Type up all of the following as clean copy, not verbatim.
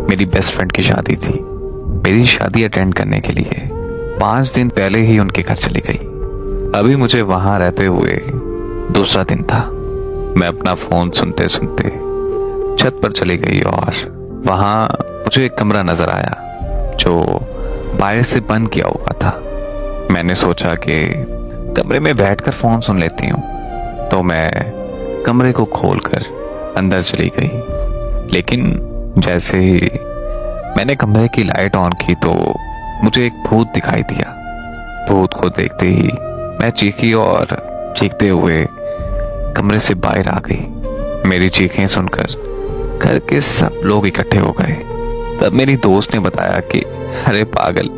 मेरी best friend की शादी थी। मेरी शादी अटेंड करने के लिए 5 दिन पहले ही उनके घर चली गई। अभी मुझे वहां रहते हुए दूसरा दिन था। मैं अपना फोन सुनते सुनते छत पर चली गई और वहां मुझे एक कमरा नजर आया जो बाहर से बंद किया हुआ था। मैंने सोचा कि कमरे में बैठकर फोन सुन लेती हूँ, तो मैं कमरे को खोलकर अंदर चली गई। लेकिन जैसे ही मैंने कमरे की लाइट ऑन की तो मुझे एक भूत दिखाई दिया। भूत को देखते ही मैं चीखी और चीखते हुए कमरे से बाहर आ गई। मेरी चीखें सुनकर घर के सब लोग इकट्ठे हो गए। तब मेरी दोस्त ने बताया कि अरे पागल,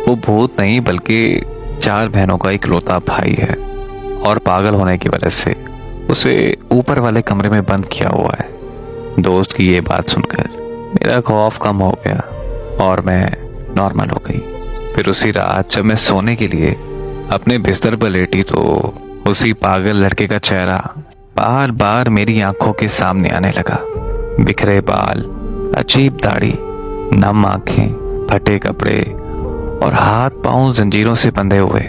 वो भूत नहीं बल्कि 4 बहनों का इकलौता भाई है और पागल होने की वजह से उसे ऊपर वाले कमरे में बंद किया हुआ है। दोस्त की ये बात सुनकर मेरा खौफ कम हो गया और मैं नॉर्मल हो गई। फिर उसी रात जब मैं सोने के लिए अपने बिस्तर पर लेटी तो उसी पागल लड़के का चेहरा बार बार मेरी आंखों के सामने आने लगा। बिखरे बाल, अजीब दाढ़ी, नम आंखें, फटे कपड़े और हाथ पांव जंजीरों से बंधे हुए।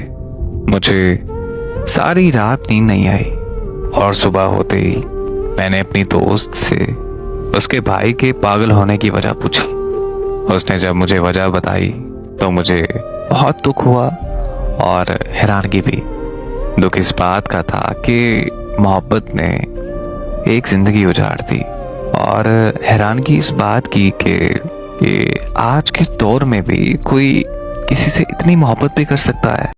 मुझे सारी रात नींद नहीं आई और सुबह होते ही मैंने अपनी दोस्त से उसके भाई के पागल होने की वजह पूछी। उसने जब मुझे वजह बताई तो मुझे बहुत दुख हुआ और हैरानगी भी। दुख इस बात का था कि मोहब्बत ने एक जिंदगी उजाड़ दी और हैरानगी इस बात की कि आज के दौर में भी कोई किसी से इतनी मोहब्बत भी कर सकता है।